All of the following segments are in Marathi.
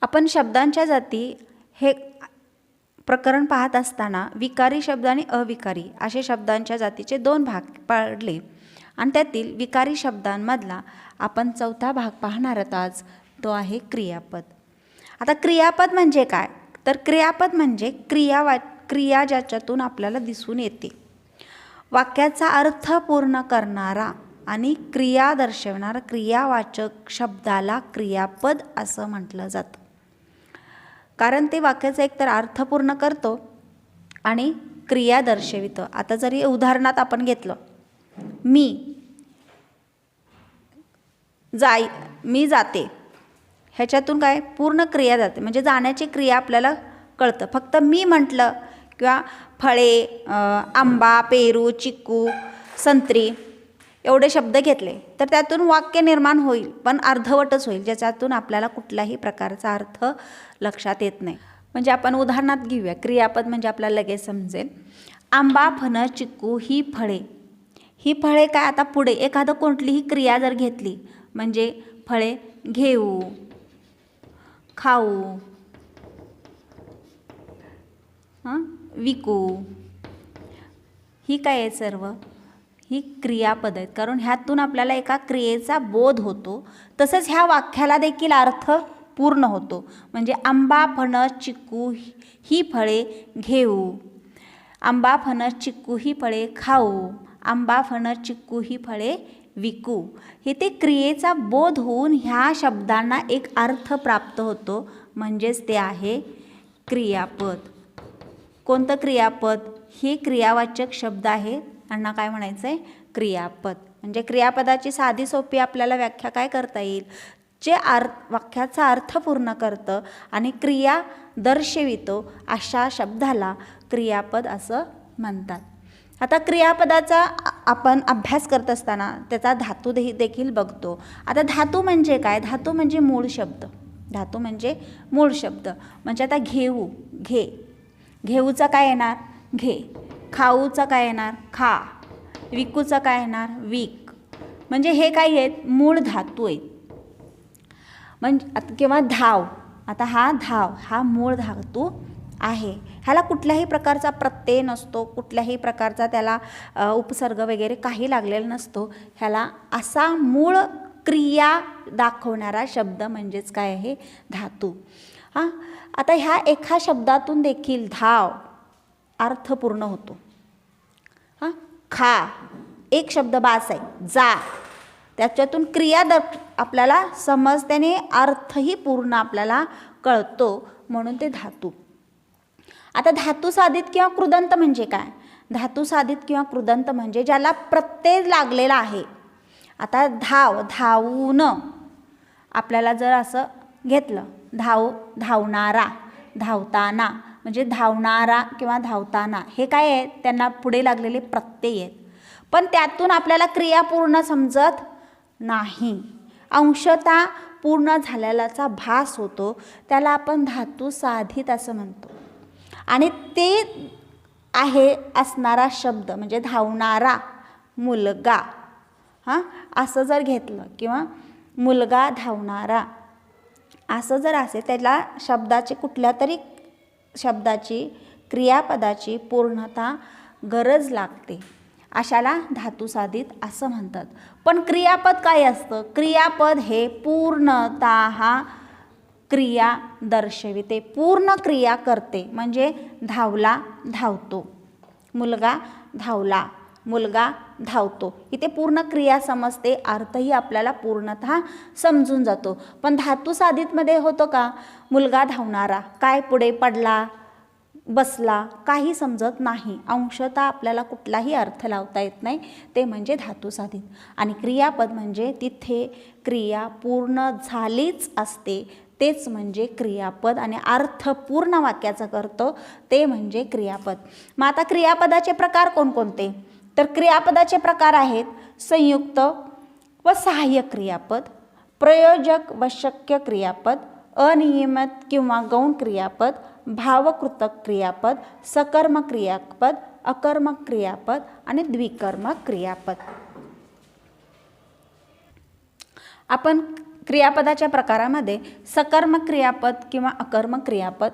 आपण शब्दांच्या जाती हे प्रकरण पाहत असताना विकारी शब्द आणि अविकारी असे शब्दांच्या जातीचे 2 भाग पाडले आणि त्यातील विकारी शब्दांमधला आपण चौथा भाग पाहणार आहोत आज, तो आहे क्रियापद. आता क्रियापद म्हणजे काय? तर क्रियापद म्हणजे क्रिया ज्याच्यातून आपल्याला दिसून येते, वाक्याचा अर्थ पूर्ण करणारा आणि क्रिया दर्शवणारा क्रियावाचक शब्दाला क्रियापद असं म्हटलं जातं. कारण ते वाक्याचा एकतर अर्थ पूर्ण करतो आणि क्रिया दर्शवितं. आता जरी उदाहरणात आपण घेतलं, मी जाते, ह्याच्यातून काय पूर्ण क्रिया जाते, म्हणजे जाण्याची क्रिया आपल्याला कळतं. फक्त मी म्हटलं किंवा फळे, आंबा, पेरू, चिक्कू, संत्री एवढे शब्द घेतले तर त्यातून वाक्य निर्माण होईल, पण अर्धवटच होईल, ज्याच्यातून आपल्याला कुठल्याही प्रकारचा अर्थ लक्षात येत नाही. म्हणजे आपण उदाहरणात घेऊया, क्रियापद म्हणजे आपल्याला लगेच समजेल. आंबा, फणस, चिक्कू ही फळे. ही फळे काय, आता पुढे एखादं कोणतीही क्रिया जर घेतली म्हणजे फळे घेऊ, खाऊ, विकू, ही काय आहे, सर्व ही क्रियापद आहेत. कारण ह्यातून आपल्याला एका क्रियेचा बोध होतो. तसंच ह्या वाक्याला देखील अर्थ पूर्ण होतो. म्हणजे आंबा, फणस, चिक्कू ही फळे घेऊ, आंबा, फणस, चिक्कू ही फळे खाऊ, आंबा, फणस, चिक्कू ही फळे विकू. हे ते क्रियेचा बोध होऊन ह्या शब्दांना एक अर्थ प्राप्त होतो, म्हणजेच ते आहे क्रियापद. कोणतं क्रियापद? हे क्रियावाचक शब्द आहे, त्यांना काय म्हणायचं आहे, क्रियापद. म्हणजे क्रियापदाची साधी सोपी आपल्याला व्याख्या काय करता येईल, जे वाक्याचा अर्थ पूर्ण करतं आणि क्रिया दर्शवितो अशा शब्दाला क्रियापद असं म्हणतात. आता क्रियापदाचा आपण अभ्यास करत असताना त्याचा धातू देखील बघतो. आता धातू म्हणजे काय? धातू म्हणजे मूळ शब्द. धातू म्हणजे मूळ शब्द. म्हणजे आता घेऊ, घे, घेऊचा काय येणार, घे, खाऊचा काय येणार, खा, विकूचा काय येणार, विक. म्हणजे हे काय आहेत, मूळ धातू आहेत. म्हणजे किंवा धाव, आता हा धाव हा मूळ धातू आहे. ह्याला कुठल्याही प्रकारचा प्रत्यय नसतो, कुठल्याही प्रकारचा त्याला उपसर्ग वगैरे काही लागलेला नसतो. ह्याला असा मूळ क्रिया दाखवणारा शब्द म्हणजेच काय आहे, धातू. आता ह्या एका शब्दातून देखील धाव अर्थपूर्ण होतो. खा एक शब्द बास आहे, जा, त्याच्यातून क्रिया आपल्याला समजत्याने अर्थही पूर्ण आपल्याला कळतो, म्हणून ते धातू. आता धातू साधित किंवा कृदंत म्हणजे काय? धातू साधित किंवा कृदंत म्हणजे ज्याला प्रत्यय लागलेला आहे. आता धाव, धावून, आपल्याला जर असं घेतलं, धावणारा, धावताना, म्हणजे धावणारा किंवा धावताना हे काय आहे, त्यांना पुढे लागलेले प्रत्यय आहेत. पण त्यातून आपल्याला क्रिया पूर्ण समजत नाही, अंशतः पूर्ण झालेलाचा भास होतो, त्याला आपण धातू साधित असं म्हणतो. आणि ते आहे असणारा शब्द म्हणजे धावणारा मुलगा, असं जर घेतलं किंवा मुलगा धावणारा असं जर असेल, त्याला शब्दाचे कुठल्या तरी शब्दाची क्रियापदाची पूर्णता गरज लागते, अशाला धातू साधित असं म्हणतात. पण क्रियापद काय असतं? क्रियापद हे पूर्णतः क्रिया दर्शविते, पूर्ण क्रिया करते. म्हणजे धावला, धावतो, मुलगा धावला, मुलगा धावतो, इथे पूर्ण क्रिया समजते, अर्थही आपल्याला पूर्णतः समजून जातो. पण धातू साधितमध्ये होतं का, मुलगा धावणारा, काय पुढे पडला, बसला, काही समजत नाही, अंशतः आपल्याला कुठलाही अर्थ लावता येत नाही, ते म्हणजे धातू साधित. आणि क्रियापद म्हणजे तिथे क्रिया पूर्ण झालीच असते, तेच म्हणजे क्रियापद, आणि अर्थ पूर्ण वाक्याचा करतो ते म्हणजे क्रियापद. मग आता क्रियापदाचे प्रकार कोणकोणते? तर क्रियापदाचे प्रकार आहेत संयुक्त व सहाय्यक क्रियापद, प्रयोजक व शक्य क्रियापद, अनियमित किंवा गौण क्रियापद, भावकृतक क्रियापद, सकर्मक क्रियापद, अकर्मक क्रियापद आणि द्विकर्मक क्रियापद. आपण क्रियापदाच्या प्रकारामध्ये सकर्मक क्रियापद किंवा अकर्मक क्रियापद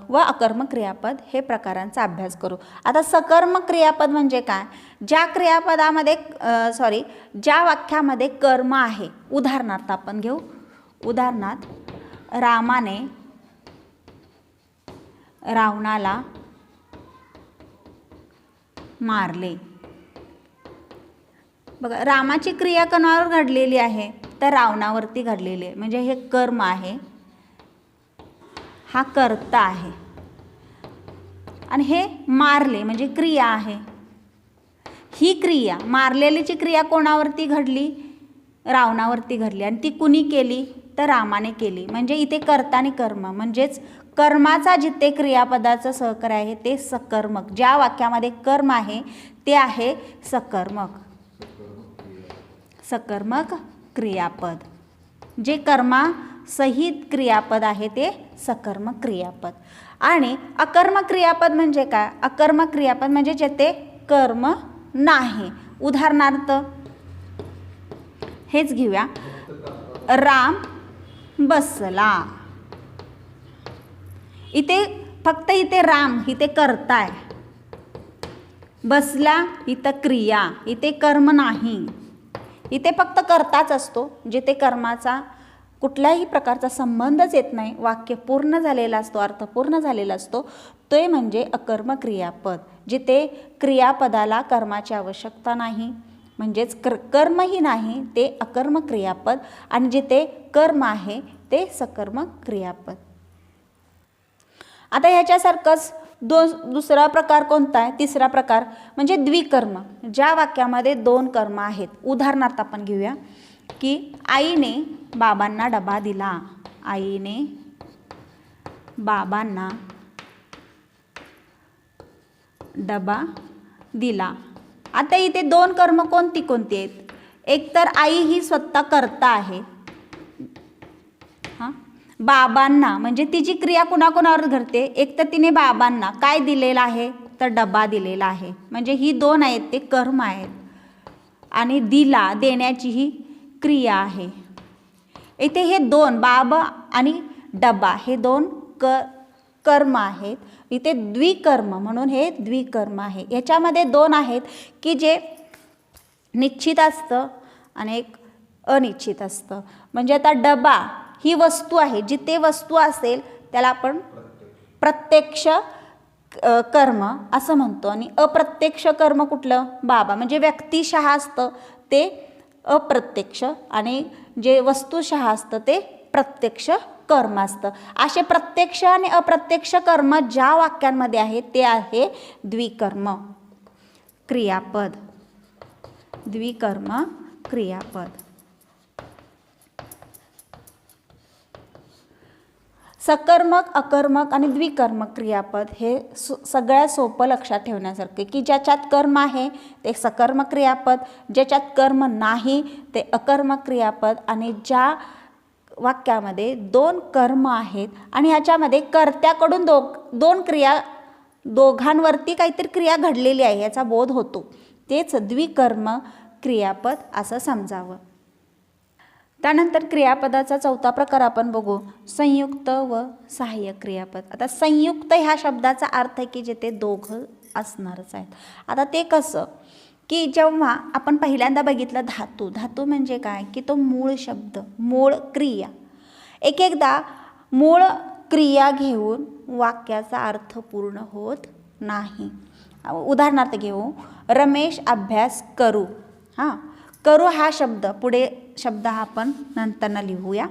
व अकर्मक क्रियापद हे प्रकारांचा अभ्यास करू. आता सकर्मक क्रियापद म्हणजे काय? ज्या क्रियापदामध्ये ज्या वाक्यामध्ये कर्म आहे. उदाहरणार्थ आपण घेऊ. उदाहरणार्थ रामाने रावणाला मारले. बघा, रामाची क्रिया कोणावर घडलेली आहे? तर रावणावरती घडलेली आहे. म्हणजे हे कर्म आहे, हा कर्ता आहे, आणि हे मारले म्हणजे क्रिया आहे. ही क्रिया, मारलेलीची क्रिया कोणावरती घडली? रावणावरती घडली. आणि ती कुणी केली? तर रामाने केली. म्हणजे इथे कर्ता आणि कर्म, म्हणजेच कर्माचा जिथे क्रियापदाचं सहकार्य आहे ते सकर्मक. ज्या वाक्यामध्ये कर्म आहे ते आहे सकर्मक. सकर्मक क्रियापद. जे कर्मासहित क्रियापद आहे ते सकर्मक क्रियापद. आणि अकर्मक क्रियापद म्हणजे काय? अकर्मक क्रियापद म्हणजे जेथे कर्म नाही. उदाहरणार्थ हेच घेऊया. राम बसला. इथे फक्त इथे राम इथे कर्ता आहे. बसला इथं क्रिया, इथे कर्म नाही. इथे फक्त कर्ताच असतो. जिथे कर्माचा कुठल्याही प्रकारचा संबंधच येत नाही, वाक्य पूर्ण झालेला असतो, अर्थ पूर्ण झालेला असतो, ते म्हणजे अकर्मक क्रियापद. जिथे क्रियापदाला कर्माची आवश्यकता नाही, म्हणजेच कर्मही नाही, ते अकर्मक क्रियापद. आणि जिथे कर्म आहे ते सकर्मक क्रियापद. आता ह्याच्यासारखंच दुसरा प्रकार कोणता आहे? तिसरा प्रकार म्हणजे द्विकर्म. ज्या वाक्यामध्ये दोन कर्म आहेत. उदाहरणार्थ आपण घेऊया की आईने बाबांना डबा दिला. आईने बाबांना डबा दिला. आता इथे दोन कर्म कोणती कोणती आहेत? एक तर आई ही स्वतः कर्ता आहे. बाबांना म्हणजे तिची क्रिया कुणाकुणावर घडते? एक तर तिने बाबांना काय दिलेला आहे? तर डबा दिलेला आहे. म्हणजे ही दोन आहेत ते कर्म आहेत. आणि दिला देण्याची ही क्रिया आहे. इथे हे दोन बाबा आणि डबा हे दोन कर्म आहेत. इथे द्विकर्म म्हणून हे द्विकर्म आहे. याच्यामध्ये दोन आहेत की जे निश्चित असतं आणि एक अनिश्चित असतं. म्हणजे आता डबा ही वस्तू आहे. जिथे वस्तू असेल त्याला आपण प्रत्यक्ष कर्म असं म्हणतो. आणि अप्रत्यक्ष कर्म कुठलं? बाबा. म्हणजे व्यक्तिशः असतं ते अप्रत्यक्ष, आणि जे वस्तुशः असतं ते प्रत्यक्ष कर्म असतं. असे प्रत्यक्ष आणि अप्रत्यक्ष कर्म ज्या वाक्यांमध्ये आहे ते आहे द्विकर्म क्रियापद. द्विकर्म क्रियापद. सकर्मक, अकर्मक आणि द्विकर्मक क्रियापद हे सगळ्यात सोपं लक्षात ठेवण्यासारखे की ज्याच्यात कर्म आहे ते सकर्मक क्रियापद, ज्याच्यात कर्म नाही ते अकर्मक क्रियापद. आणि ज्या वाक्यामध्ये दोन कर्म आहेत आणि ह्याच्यामध्ये कर्त्याकडून दोन क्रिया, दोघांवरती काहीतरी क्रिया घडलेली आहे याचा बोध होतो, तेच द्विकर्म क्रियापद असं समजावं. त्यानंतर क्रियापदाचा चौथा प्रकार आपण बघू, संयुक्त व सहाय्यक क्रियापद. आता संयुक्त ह्या शब्दाचा अर्थ आहे की जिथे दोघं असणारच आहेत. आता ते कसं की जेव्हा आपण पहिल्यांदा बघितलं धातू. धातू म्हणजे काय की तो मूळ शब्द, मूळ क्रिया. एक एकदा मूळ क्रिया घेऊन वाक्याचा अर्थ पूर्ण होत नाही. उदाहरणार्थ घेऊ, रमेश अभ्यास करू. करू हा शब्द, पुढे शब्द हा आपण नंतर लिहूया.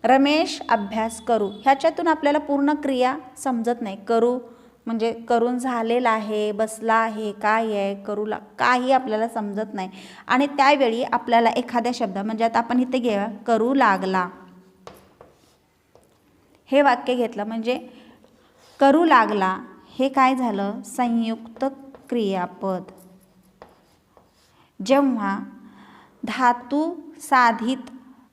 रमेश अभ्यास करू, ह्याच्यातून आपल्याला पूर्ण क्रिया समजत नाही. करू म्हणजे करून झालेला आहे, बसला आहे, काय आहे, करूला काही आपल्याला समजत नाही. आणि त्यावेळी आपल्याला एखाद्या शब्द म्हणजे आता आपण इथे घेऊया करू लागला, हे वाक्य घेतलं म्हणजे करू लागला हे काय झालं? संयुक्त क्रियापद. जेव्हा धातू साधित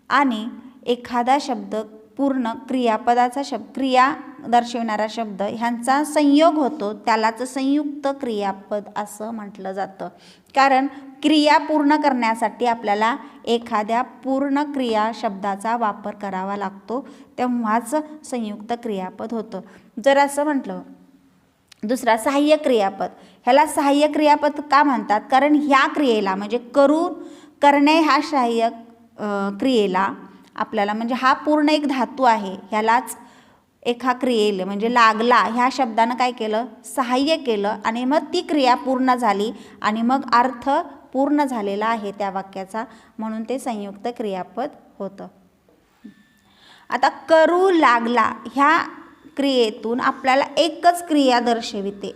आणि एखादा शब्द पूर्ण क्रियापदाचा क्रिया दर्शविणारा शब्द ह्यांचा संयोग होतो त्यालाच संयुक्त क्रियापद असं म्हटलं जातं. कारण क्रिया पूर्ण करण्यासाठी आपल्याला एखाद्या पूर्ण क्रिया शब्दाचा वापर करावा लागतो, तेव्हाच संयुक्त क्रियापद होतं. जर असं म्हटलं दुसरा सहाय्यक क्रियापद, ह्याला सहाय्यक क्रियापद का म्हणतात? कारण ह्या क्रियेला म्हणजे करणे ह्या सहाय्यक क्रियेला आपल्याला म्हणजे हा पूर्ण एक धातू आहे, ह्यालाच एका क्रियेला म्हणजे लागला ह्या शब्दानं काय केलं? सहाय्य केलं आणि मग ती क्रिया पूर्ण झाली आणि मग अर्थ पूर्ण झालेला आहे त्या वाक्याचा, म्हणून ते संयुक्त क्रियापद होतं. आता करू लागला ह्या क्रियेतून आपल्याला एकच क्रिया दर्शविते,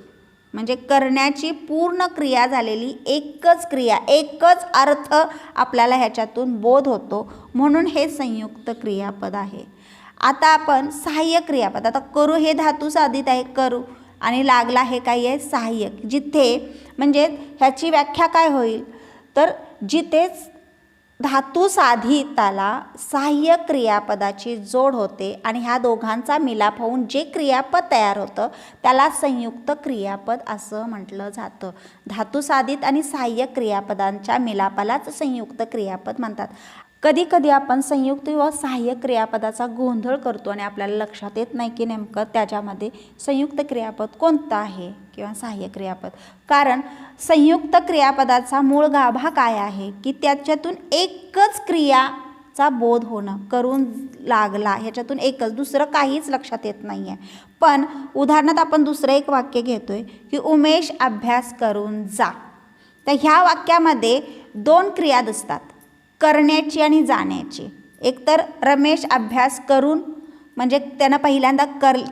म्हणजे करण्याची पूर्ण क्रिया झालेली एकच क्रिया, एकच अर्थ आपल्याला ह्याच्यातून बोध होतो, म्हणून हे संयुक्त क्रियापद आहे. आता आपण सहाय्यक क्रियापद, आता करू हे धातू साधित आहे करू आणि लागला हे काय आहे? सहाय्यक. जिथे म्हणजे ह्याची व्याख्या काय होईल तर जिथेच धातू साधिताला सहाय्यक क्रियापदाची जोड होते आणि ह्या दोघांचा मिलाप होऊन जे क्रियापद तयार होतं त्याला संयुक्त क्रियापद असं म्हटलं जातं. धातू साधित आणि सहाय्यक क्रियापदांच्या मिलापालाच संयुक्त क्रियापद म्हणतात. कधी कधी आपण संयुक्त व सहाय्यक क्रियापदाचा गोंधळ करतो आणि आपल्याला लक्षात येत नाही की नेमकं त्याच्यामध्ये संयुक्त क्रियापद कोणतं आहे किंवा सहाय्यक क्रियापद. कारण संयुक्त क्रियापदाचा मूळ गाभा काय आहे की त्याच्यातून एकच क्रियाचा बोध होणं, करून लागला ह्याच्यातून एकच, दुसरं काहीच लक्षात येत नाही आहे. पण उदाहरणार्थ आपण दुसरं एक वाक्य घेतोय की उमेश अभ्यास करून जा, तर ह्या वाक्यामध्ये दोन क्रिया दिसतात, करण्याची आणि जाण्याची. एकतर रमेश अभ्यास करून म्हणजे त्यानं पहिल्यांदा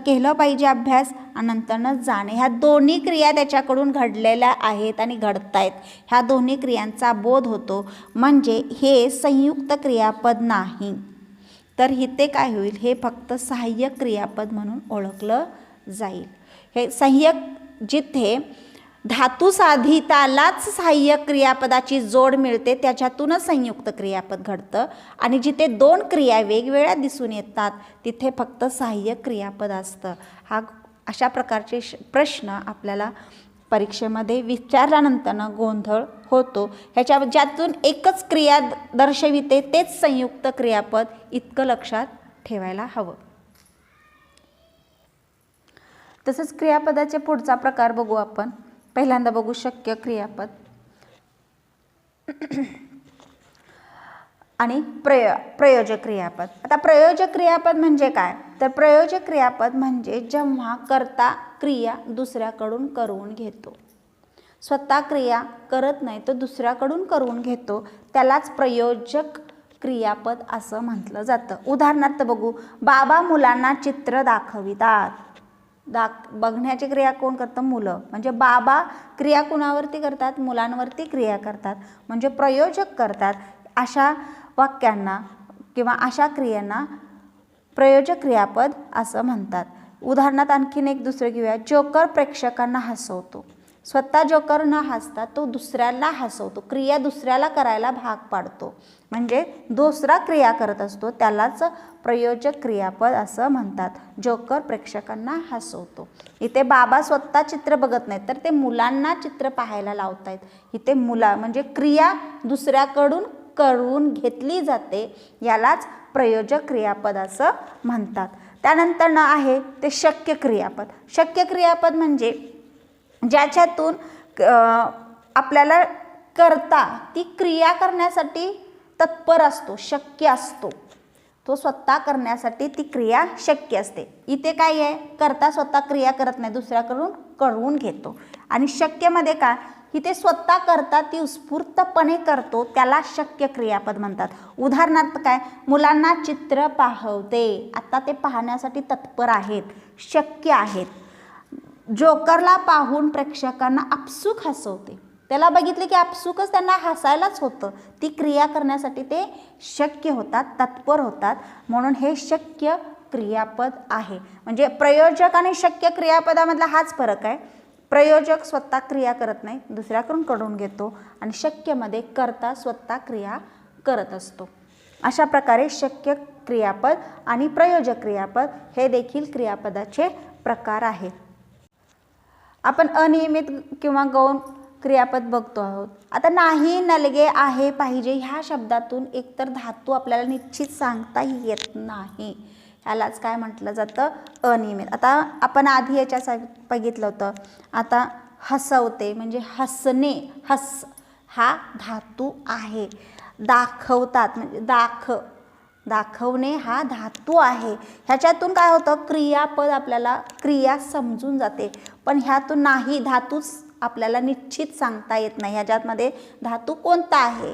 केलं पाहिजे अभ्यास आणि नंतरनं जाणे, ह्या दोन्ही क्रिया त्याच्याकडून घडलेल्या आहेत आणि घडत आहेत, ह्या दोन्ही क्रियांचा बोध होतो, म्हणजे हे संयुक्त क्रियापद नाही. तर इथे काय होईल? हे फक्त सहाय्यक क्रियापद म्हणून ओळखलं जाईल. हे सहाय्यक जिथे धातू साधितालाच सहाय्यक क्रियापदाची जोड मिळते त्याच्यातूनच संयुक्त क्रियापद घडतं आणि जिथे दोन क्रिया वेगवेगळ्या दिसून येतात तिथे फक्त सहाय्यक क्रियापद असतं. अशा प्रकारचे प्रश्न आपल्याला परीक्षेमध्ये विचारल्यानंतरनं गोंधळ होतो. ज्यातून एकच क्रिया दर्शविते तेच संयुक्त क्रियापद, इतकं लक्षात ठेवायला हवं. तसंच क्रियापदाचे पुढचा प्रकार बघू आपण. पहिल्यांदा बघू शक्य क्रियापद आणि प्रयोजक क्रियापद. आता प्रयोजक क्रियापद म्हणजे काय? तर प्रयोजक क्रियापद म्हणजे जेव्हा कर्ता क्रिया दुसऱ्याकडून करवून घेतो, स्वतः क्रिया करत नाही तर दुसऱ्याकडून करवून घेतो, त्यालाच प्रयोजक क्रियापद असं म्हटलं जातं. उदाहरणार्थ बघू, बाबा मुलांना चित्र दाखवितात. बघण्याची क्रिया कोण करतं? मुलं. म्हणजे बाबा क्रिया कुणावरती करतात? मुलांवरती क्रिया करतात, म्हणजे प्रयोजक करतात. अशा वाक्यांना किंवा अशा क्रियांना प्रयोजक क्रियापद असं म्हणतात. उदाहरणार्थ आणखीन एक दुसरं घेऊया. जोकर प्रेक्षकांना हसवतो. स्वतः जोकर न हसता तो दुसऱ्याला हसवतो, क्रिया दुसऱ्याला करायला भाग पाडतो, म्हणजे दुसरा क्रिया करत असतो, त्यालाच प्रयोजक क्रियापद असं म्हणतात. जोकर प्रेक्षकांना हसवतो. इथे बाबा स्वतः चित्र बघत नाहीत तर ते मुलांना चित्र पाहायला लावतायत. इथे मुला म्हणजे क्रिया दुसऱ्याकडून करून घेतली जाते, यालाच प्रयोजक क्रियापद असं म्हणतात. त्यानंतर आहे ते शक्य क्रियापद. शक्य क्रियापद म्हणजे ज्याच्यातून आपल्याला करता ती क्रिया करण्यासाठी तत्पर असतो, शक्य असतो, तो स्वतः करण्यासाठी ती क्रिया शक्य असते. इथे काय आहे? करता स्वतः क्रिया करत नाही, दुसऱ्याकडून करवून घेतो. आणि शक्यमध्ये काय? इथे स्वतः करता ती उत्स्फूर्तपणे करतो, त्याला शक्य क्रियापद म्हणतात. उदाहरणार्थ काय? मुलांना चित्र पाहवते, आता ते पाहण्यासाठी तत्पर आहेत, शक्य आहेत. जोकरला पाहून प्रेक्षकांना आपसुक हसवते, त्याला बघितले की आपसुकच त्यांना हसायलाच होतं, ती क्रिया करण्यासाठी ते शक्य होतात, तत्पर होतात, म्हणून हे शक्य क्रियापद आहे. म्हणजे प्रयोजक आणि शक्य क्रियापदामधला हाच फरक आहे. प्रयोजक स्वतः क्रिया करत नाही, दुसऱ्याकडून करून घेतो, आणि शक्यमध्ये करता स्वतः क्रिया करत असतो. अशा प्रकारे शक्य क्रियापद आणि प्रयोजक क्रियापद हे देखील क्रियापदाचे प्रकार आहेत. आपण अनियमित किंवा गौण क्रियापद बघतो आहोत. आता नाही, नलगे, आहे, पाहिजे ह्या शब्दातून एकतर धातू आपल्याला निश्चित सांगता येत नाही, ह्यालाच काय म्हटलं जातं, अनियमित. आता आपण आधी याच्या बघितलं होतं. आता हसवते म्हणजे हसणे, हस हा धातू आहे. दाखवतात म्हणजे दाखवणे हा धातू आहे. ह्याच्यातून काय होतं, क्रियापद आपल्याला क्रिया समजून जाते. पण ह्यातून नाही, धातूच आपल्याला निश्चित सांगता येत नाही. ह्याच्यामध्ये धातू कोणता आहे,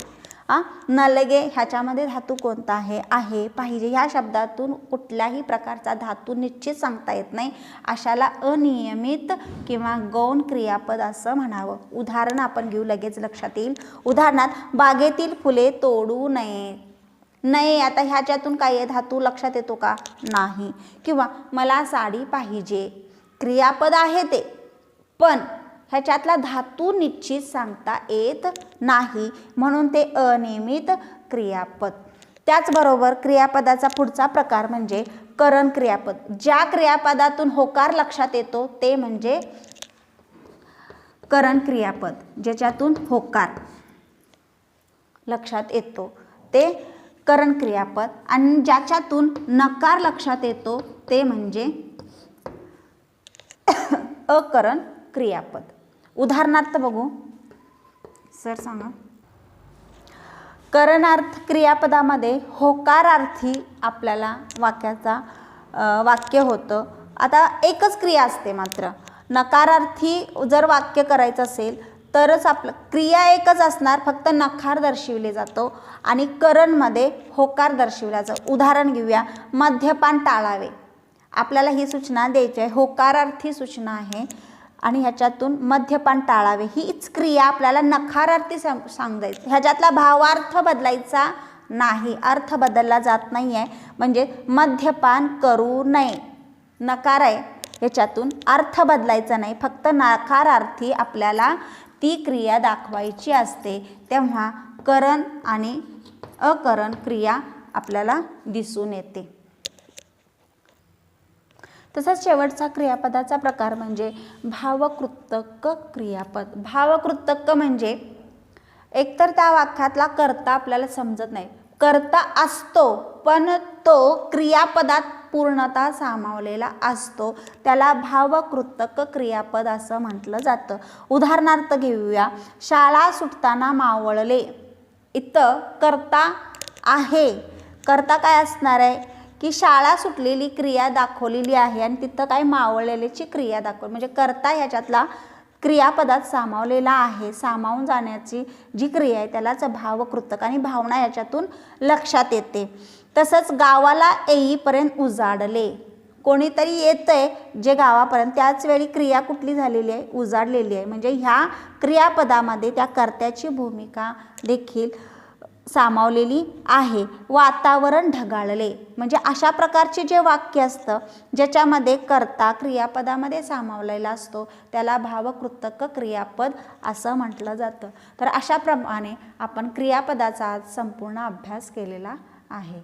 नलगे ह्याच्यामध्ये धातू कोणता आहे, पाहिजे ह्या शब्दातून कुठल्याही प्रकारचा धातू निश्चित सांगता येत नाही. अशाला अनियमित किंवा गौण क्रियापद असं म्हणावं. उदाहरण आपण घेऊ, लगेच लक्षात येईल. उदाहरणार्थ, बागेतील फुले तोडू नये. नाही, आता ह्याच्यातून काय आहे, धातू लक्षात येतो का, नाही. किंवा मला साडी पाहिजे, क्रियापद आहे ते, पण ह्याच्यातला धातू निश्चित सांगता येत नाही, म्हणून ते अनियमित क्रियापद. त्याचबरोबर क्रियापदाचा पुढचा प्रकार म्हणजे करण क्रियापद. ज्या क्रियापदातून होकार लक्षात येतो ते म्हणजे करण क्रियापद. ज्याच्यातून होकार लक्षात येतो ते करण क्रियापद, आणि ज्याच्यातून नकार लक्षात येतो ते म्हणजे अकरण क्रियापद. उदाहरणार्थ बघू, सर सांगा. करणार्थ क्रियापदामध्ये होकारार्थी आपल्याला वाक्य होतं. आता एकच क्रिया असते, मात्र नकारार्थी जर वाक्य करायचं असेल तरच आपलं क्रिया एकच असणार, फक्त नकार दर्शविले जातो आणि करणमध्ये होकार दर्शविला जातो. उदाहरण घेऊया, मद्यपान टाळावे. आपल्याला ही सूचना द्यायची आहे, होकारार्थी सूचना आहे आणि ह्याच्यातून मद्यपान टाळावे हीच क्रिया आपल्याला नकारार्थी सांगायची. ह्याच्यातला भावार्थ बदलायचा नाही, अर्थ बदलला जात नाही आहे. म्हणजे मद्यपान करू नये, नकार आहे, ह्याच्यातून अर्थ बदलायचा नाही, फक्त नकारार्थी आपल्याला ती क्रिया दाखवायची असते. तेव्हा करण आणि अकरण क्रिया आपल्याला दिसून येते. तसंच शेवटचा क्रियापदाचा प्रकार म्हणजे भावकृतक क्रियापद. भावकृतक म्हणजे एकतर त्या वाक्यातला कर्ता आपल्याला समजत नाही, कर्ता असतो पण तो क्रियापदात पूर्णतः सामावलेला असतो, त्याला भावकृतक क्रियापद असं म्हटलं जातं. उदाहरणार्थ घेऊया, शाळा सुटताना मावळले. इथं कर्ता आहे, कर्ता काय असणार आहे की शाळा सुटलेली क्रिया दाखवलेली आहे आणि तिथं काय मावळलेलीची क्रिया दाखवली, म्हणजे कर्ता ह्याच्यातला क्रियापदात सामावलेला आहे. सामावून जाण्याची जी क्रिया आहे त्यालाच भावकृतक, आणि भावना याच्यातून लक्षात येते. तसंच गावाला येईपर्यंत उजाडले. कोणीतरी येतंय जे गावापर्यंत, त्याच वेळी क्रिया कुठली झालेली आहे, उजाडलेली आहे. म्हणजे ह्या क्रियापदामध्ये त्या कर्त्याची भूमिका देखील सामावलेली आहे. वातावरण ढगाळले म्हणजे अशा प्रकारचे जे वाक्य असतं ज्याच्यामध्ये कर्ता क्रियापदामध्ये सामावलेला असतो त्याला भावकृतक क्रियापद असं म्हटलं जातं. तर अशा प्रमाणे आपण क्रियापदाचा आज संपूर्ण अभ्यास केलेला आहे.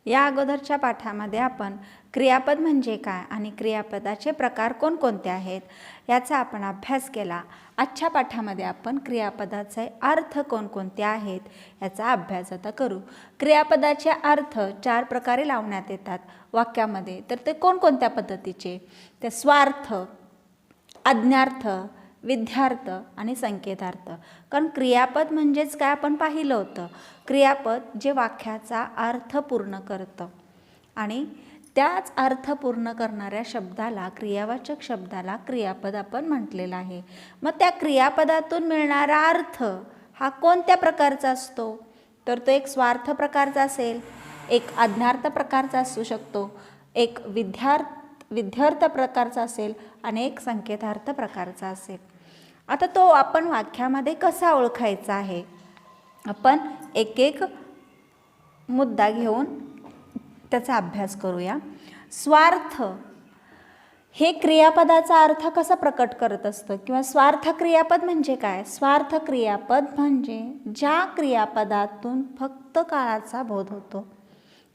या अगोदरच्या पाठामध्ये आपण क्रियापद म्हणजे काय आणि क्रियापदाचे प्रकार कोणकोणते आहेत याचा आपण अभ्यास केला. आजच्या पाठामध्ये आपण क्रियापदाचे अर्थ कोणकोणते आहेत याचा अभ्यास आता करू. क्रियापदाचे अर्थ 4 प्रकारे लावण्यात येतात वाक्यामध्ये. तर ते कोणकोणत्या पद्धतीचे, ते स्वार्थ, आज्ञार्थ, विध्यार्थ आणि संकेतार्थ. कारण क्रियापद म्हणजेच काय आपण पाहिलं होतं, क्रियापद जे वाक्याचा अर्थ पूर्ण करतं आणि त्याच अर्थ पूर्ण करणाऱ्या शब्दाला, क्रियावाचक शब्दाला क्रियापद आपण म्हटलेलं आहे. मग त्या क्रियापदातून मिळणारा अर्थ हा कोणत्या प्रकारचा असतो, तर तो एक स्वार्थ प्रकारचा असेल, एक आज्ञार्थ प्रकारचा असू शकतो, एक विध्यर्थ प्रकारचा असेल आणि एक संकेतार्थ प्रकारचा असेल. आता तो आपण वाक्यामध्ये कसा ओळखायचा आहे, आपण एक एक मुद्दा घेऊन त्याचा अभ्यास करूया. स्वार्थ हे क्रियापदाचा अर्थ कसा प्रकट करत असतं किंवा स्वार्थ क्रियापद म्हणजे काय. स्वार्थ क्रियापद म्हणजे ज्या क्रियापदातून फक्त काळाचा बोध होतो,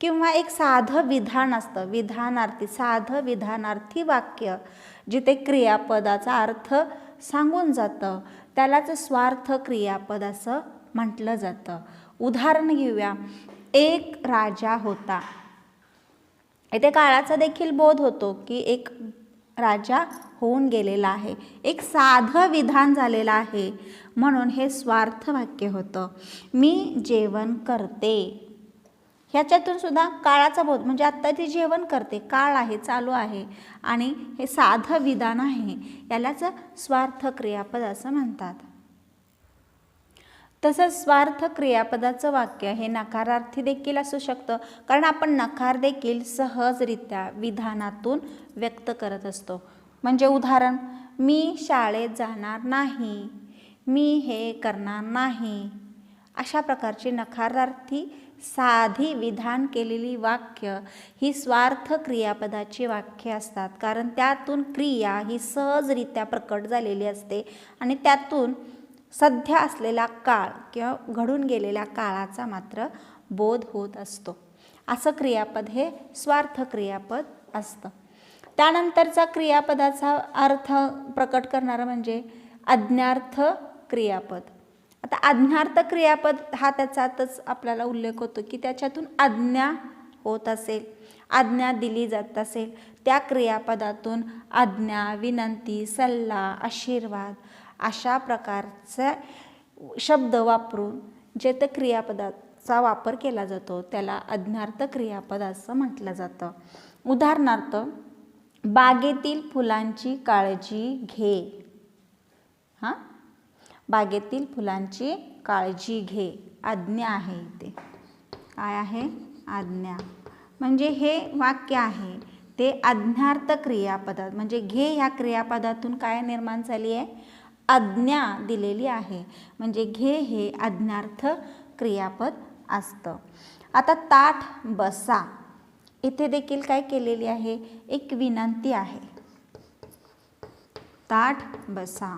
किंवा एक साधं विधान असतं, विधानार्थी, साधं विधानार्थी वाक्य जिथे क्रियापदाचा अर्थ सांगून जातं त्यालाच स्वार्थ क्रियापद असं म्हटलं जातं. उदाहरण घेऊया. एक राजा होता. इथे काळाचा देखील बोध होतो की एक राजा होऊन गेलेला आहे, एक साधं विधान झालेलं आहे, म्हणून हे स्वार्थ वाक्य होतं. मी जेवण करते, ह्याच्यातून सुद्धा काळाचा बोध, म्हणजे आत्ता ती जेवण करते, काळ आहे, चालू आहे आणि हे साधं विधान आहे, यालाच स्वार्थ क्रियापद असं म्हणतात. तसंच स्वार्थ क्रियापदाचं वाक्य हे नकारार्थी देखील असू शकतं, कारण आपण नकार देखील सहजरित्या विधानातून व्यक्त करत असतो. म्हणजे उदाहरण, मी शाळेत जाणार नाही, मी हे करणार नाही, अशा प्रकारची नकारार्थी साधी विधान केलेली वाक्य ही स्वार्थ क्रियापदाची वाक्य असतात, कारण त्यातून क्रिया ही सहजरित्या प्रकट झालेली असते आणि त्यातून सध्या असलेला काळ किंवा घडून गेलेल्या काळाचा मात्र बोध होत असतो. असं क्रियापद हे स्वार्थ क्रियापद असतं. त्यानंतरचा क्रियापदाचा अर्थ प्रकट करणारा म्हणजे आज्ञार्थ क्रियापद. आता आज्ञार्थ क्रियापद हा त्याचाच आपल्याला उल्लेख होतो की त्याच्यातून आज्ञा होत असेल, आज्ञा दिली जात असेल, त्या क्रियापदातून आज्ञा, विनंती, सल्ला, आशीर्वाद अशा प्रकारचे शब्द वापरून जे ते क्रियापदाचा वापर केला जातो त्याला आज्ञार्थ क्रियापद असं म्हटलं जातं. उदाहरणार्थ, बागेतील फुलांची काळजी घे. बागेतील फुलांची काळजी घे, आज्ञा आहे इथे. काय आहे? आज्ञा. म्हणजे हे वाक्य आहे ते आज्ञार्थ क्रियापदात, म्हणजे घे ह्या क्रियापदातून काय निर्माण झाली आहे? आज्ञा दिलेली आहे, म्हणजे घे हे आज्ञार्थ क्रियापद असतं. आता ताठ बसा, इथे देखील काय केलेली आहे? एक विनंती आहे. ताठ बसा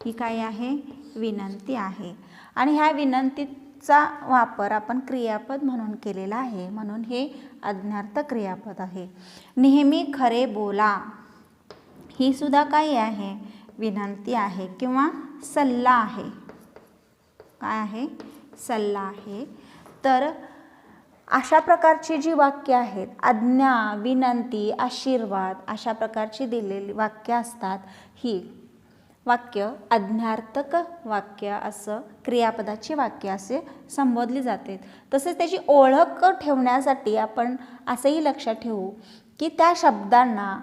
ही काय आहे? विनंती आहे आणि ह्या विनंतीचा वापर आपण क्रियापद म्हणून केलेला आहे, म्हणून हे आज्ञार्थ क्रियापद आहे. नेहमी खरे बोला, ही सुद्धा काय आहे? विनंती आहे किंवा सल्ला आहे. काय आहे? सल्ला आहे. तर अशा प्रकारची जी वाक्य आहेत, आज्ञा, विनंती, आशीर्वाद अशा प्रकारची दिलेली वाक्य असतात, ही वाक्य आज्ञार्थक वाक्य असं, क्रियापदाची वाक्य असे संबोधली जाते. तसेच त्याची ओळख ठेवण्यासाठी आपण असंही लक्षात ठेवू की त्या शब्दांना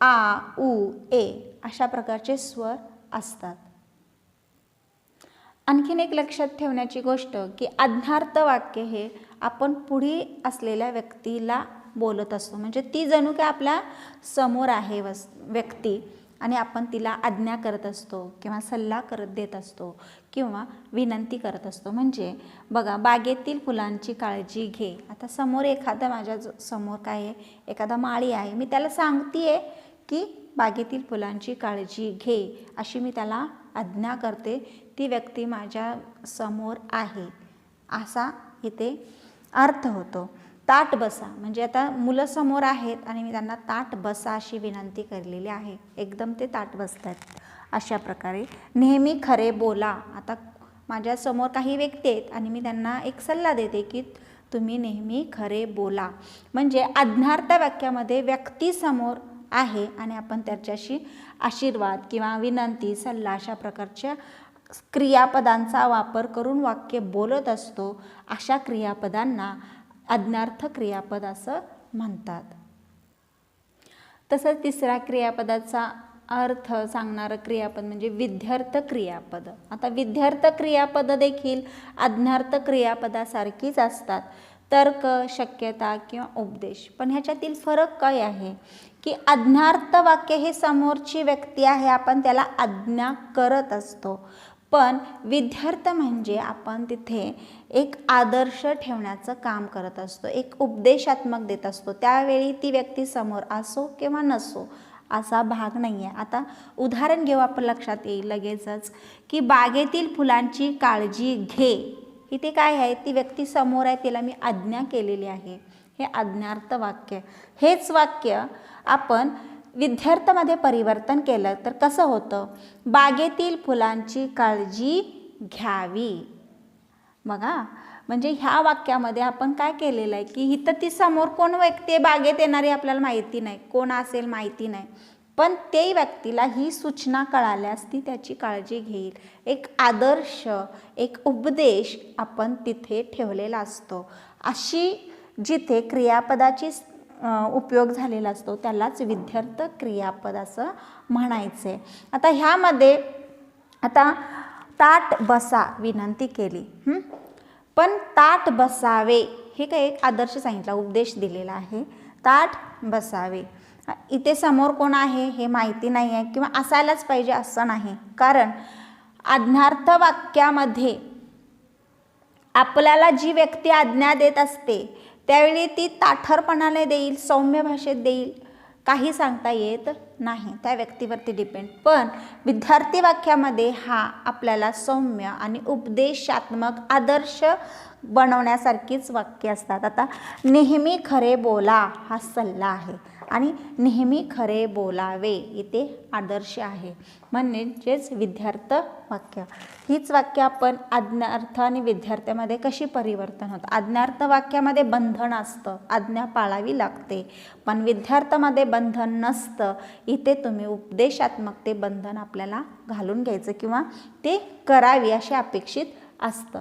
आ, उ, ए अशा प्रकारचे स्वर असतात. आणखीन एक लक्षात ठेवण्याची गोष्ट की आज्ञार्थ वाक्य हे आपण पुढे असलेल्या व्यक्तीला बोलत असतो, म्हणजे ती जणू काय आपल्या समोर आहे व्यक्ती आणि आपण तिला आज्ञा करत असतो किंवा सल्ला देत असतो किंवा विनंती करत असतो. म्हणजे बघा, बागेतील फुलांची काळजी घे. आता समोर एखादा, माझ्या समोर काय आहे? एखादा माळी आहे, मी त्याला सांगते की बागेतील फुलांची काळजी घे, अशी मी त्याला आज्ञा करते. ती व्यक्ती माझ्या समोर आहे असा इथे अर्थ होतो. ताठ बसा म्हणजे आता मुलं समोर आहेत आणि मी त्यांना ताठ बसा अशी विनंती केलेली आहे, एकदम ते ताठ बसतात. अशा प्रकारे नेहमी खरे बोला. आता माझ्यासमोर काही व्यक्ती आहेत आणि मी त्यांना एक सल्ला देते की तुम्ही नेहमी खरे बोला. म्हणजे आज्ञार्थ वाक्यामध्ये व्यक्ती समोर आहे आणि आपण त्याच्याशी आशीर्वाद किंवा विनंती, सल्ला अशा प्रकारच्या क्रियापदांचा वापर करून वाक्य बोलत असतो. अशा क्रियापदांना आज्ञार्थ क्रियापद असं म्हणतात. तसंच तिसऱ्या क्रियापदाचा अर्थ सांगणारं क्रियापद म्हणजे विध्यर्थ क्रियापद. आता विध्यर्थ क्रियापद देखील आज्ञार्थ क्रियापदासारखीच असतात. तर्क, शक्यता किंवा उपदेश. पण ह्याच्यातील फरक काय आहे की आज्ञार्थ वाक्य हे समोरची व्यक्ती आहे, आपण त्याला आज्ञा करत असतो. पण विध्यर्थ म्हणजे आपण तिथे एक आदर्श ठेवण्याचं काम करत असतो, एक उपदेशात्मक देत असतो. त्यावेळी ती व्यक्ती समोर असो किंवा नसो असा भाग नाही आहे. आता उदाहरण घेऊ आपण, लक्षात येईल लगेचच की बागेतील फुलांची काळजी घे इथे काय आहे, ती व्यक्ती समोर आहे, तिला मी आज्ञा केलेली आहे, हे आज्ञार्थ वाक्य. हेच वाक्य आपण विद्यार्थ्यामध्ये परिवर्तन केलं तर कसं होतं, बागेतील फुलांची काळजी घ्यावी. बघा, म्हणजे ह्या वाक्यामध्ये आपण काय केलेलं आहे की इथं ती समोर कोण व्यक्ती बागेत येणारी आपल्याला माहिती नाही, कोण असेल माहिती नाही, पण ते व्यक्तीला ही सूचना कळाल्यास ती त्याची काळजी घेईल. एक आदर्श, एक उपदेश आपण तिथे ठेवलेला असतो. अशी जिथे क्रियापदाची उपयोग झालेला असतो त्यालाच विद्यार्थ क्रियापद असं म्हणायचे. आता ह्यामध्ये आता ताट बसा विनंती केली, पण ताट बसावे हे काय एक आदर्श सांगितला, उपदेश दिलेला आहे. ताट बसावे, इथे समोर कोण आहे हे माहिती नाही आहे किंवा असायलाच पाहिजे असं नाही, कारण आज्ञार्थ वाक्यामध्ये आपल्याला जी व्यक्ती आज्ञा देत असते त्यावेळी ती ताठरपणाने देईल, सौम्य भाषेत देईल, काही सांगता येत नाही, त्या व्यक्तीवरती डिपेंड. पण विद्यार्थी वाक्यामध्ये हा आपल्याला सौम्य आणि उपदेशात्मक आदर्श बनवण्यासारखीच वाक्य असतात. आता नेहमी खरे बोला हा सल्ला आहे आणि नेहमी खरे बोलावे इथे आदर्श आहे, म्हणजेच विद्यार्थ वाक्य. हीच वाक्य आपण आज्ञार्थ आणि विद्यार्थ्यामध्ये कशी परिवर्तन होतं. आज्ञार्थ वाक्यामध्ये बंधन असतं, आज्ञा पाळावी लागते, पण विद्यार्थ्यामध्ये बंधन नसतं. इथे तुम्ही उपदेशात्मक ते बंधन आपल्याला घालून घ्यायचं किंवा ते करावी असे अपेक्षित असतं.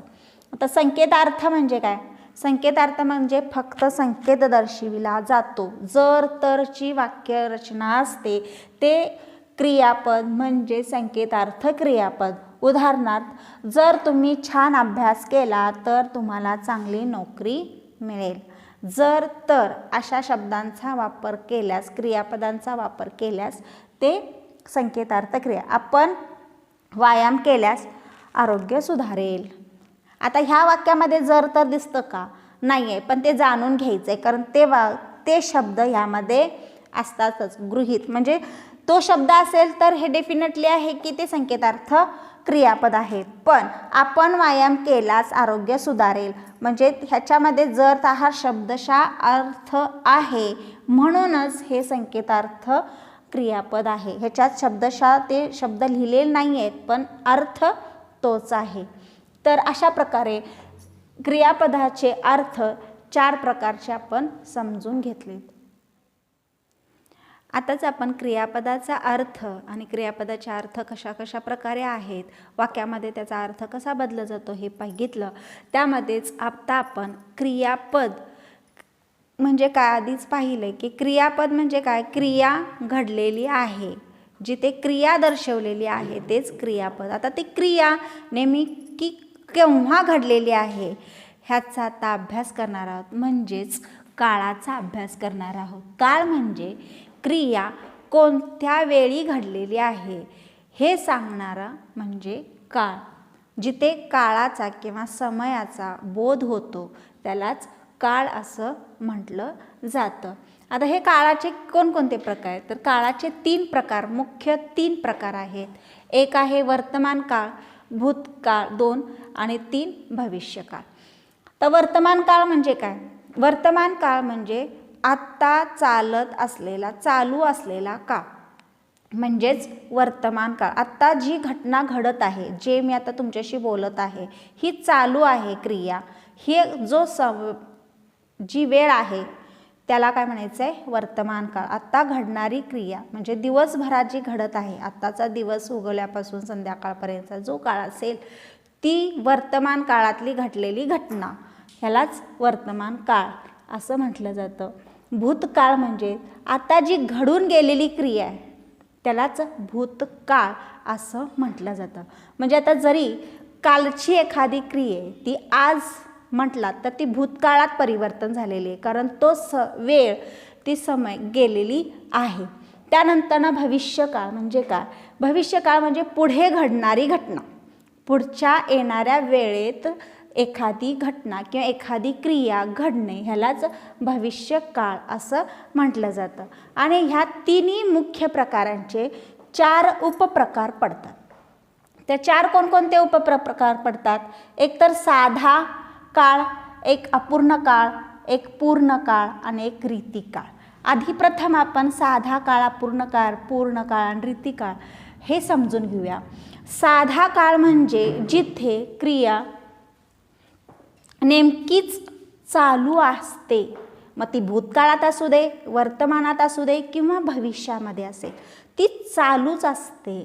आता संकेतार्थ म्हणजे काय, संकेतार्थ म्हणजे फक्त संकेत दर्शविला जातो. जर तरची वाक्यरचना असते ते क्रियापद म्हणजे संकेतार्थ क्रियापद. उदाहरणार्थ, जर तुम्ही छान अभ्यास केला तर तुम्हाला चांगली नोकरी मिळेल. जर तर अशा शब्दांचा वापर केल्यास, क्रियापदांचा वापर केल्यास ते संकेतार्थ क्रिया. आपण व्यायाम केल्यास आरोग्य सुधारेल. आता ह्या वाक्यामध्ये जर तर दिसतं का, नाही आहे, पण ते जाणून घ्यायचं आहे, कारण ते शब्द ह्यामध्ये असतातच गृहीत. म्हणजे तो शब्द असेल तर हे डेफिनेटली आहे की ते संकेतार्थ क्रियापद आहे. पण आपण व्यायाम केल्यास आरोग्य सुधारेल म्हणजे ह्याच्यामध्ये जर तर हा शब्दशः अर्थ आहे, म्हणूनच हे संकेतार्थ क्रियापद आहे. ह्याच्यात शब्दशः ते शब्द लिहिलेले नाही आहेत, पण अर्थ तोच आहे. तर अशा प्रकारे क्रियापदाचे अर्थ 4 प्रकारचे आपण समजून घेतले. आताच आपण क्रियापदाचा अर्थ आणि क्रियापदाचे अर्थ कशा प्रकारे आहेत, वाक्यामध्ये त्याचा अर्थ कसा बदलला जातो हे बघितलं. त्यामध्येच आता आपण क्रियापद म्हणजे काय आधीच पाहिलं की क्रियापद म्हणजे काय, क्रिया घडलेली आहे, जिथे क्रिया दर्शवलेली आहे तेच क्रियापद. आता ती क्रिया नेमकी केव्हा घडलेली आहे ह्याचा आता अभ्यास करणार आहोत, म्हणजेच काळाचा अभ्यास करणार आहोत. काळ म्हणजे क्रिया कोणत्या वेळी घडलेली आहे हे सांगणारा म्हणजे काळ. जिथे काळाचा किंवा समयाचा बोध होतो त्यालाच काळ असं म्हटलं जातं. आता हे काळाचे कोणकोणते प्रकार आहेत, तर काळाचे 3 प्रकार, मुख्य 3 प्रकार आहेत. एक आहे वर्तमान काळ, भूतकाळ 2 आणि 3 भविष्यकाळ. तर वर्तमान काळ म्हणजे काय, वर्तमान काळ म्हणजे आत्ता चालू असलेला काळ म्हणजेच वर्तमान काळ. आत्ता जी घटना घडत आहे, जे मी आता तुमच्याशी बोलत आहे, ही चालू आहे क्रिया. ही जी वेळ आहे त्याला काय म्हणायचं आहे, वर्तमान काळ. आत्ता घडणारी क्रिया म्हणजे दिवसभरात जी घडत आहे, आत्ताचा दिवस उगवल्यापासून संध्याकाळपर्यंतचा जो काळ असेल ती वर्तमान काळातली घडलेली घटना, ह्यालाच वर्तमान काळ असं म्हटलं जातं. भूतकाळ म्हणजे आता जी घडून गेलेली क्रिया आहे त्यालाच भूतकाळ असं म्हटलं जातं. म्हणजे आता जरी कालची एखादी क्रिया आहे ती आज म्हटलात तर ती भूतकाळात परिवर्तन झालेली आहे, कारण तो वेळ ती समय गेलेली आहे. त्यानंतर भविष्यकाळ म्हणजे काय, भविष्यकाळ म्हणजे पुढे घडणारी घटना, पुढच्या येणाऱ्या वेळेत एखादी घटना किंवा एखादी क्रिया घडणे ह्यालाच भविष्यकाळ असं म्हटलं जातं. आणि ह्या 3 मुख्य प्रकारांचे 4 उपप्रकार पडतात. त्या 4 कोणकोणते उपप्रकार पडतात? एक तर साधा काळ, एक अपूर्ण काळ, एक पूर्ण काळ आणि एक रीतिकाळ. आधी प्रथम आपण साधा काळ, अपूर्ण काळ, पूर्ण काळ आणि रीतिकाळ हे समजून घेऊया. साधा काळ म्हणजे जिथे क्रिया नेमकीच चालू असते, मग ती भूतकाळात असू दे, वर्तमानात असू दे किंवा भविष्यामध्ये असेल, ती चालूच असते,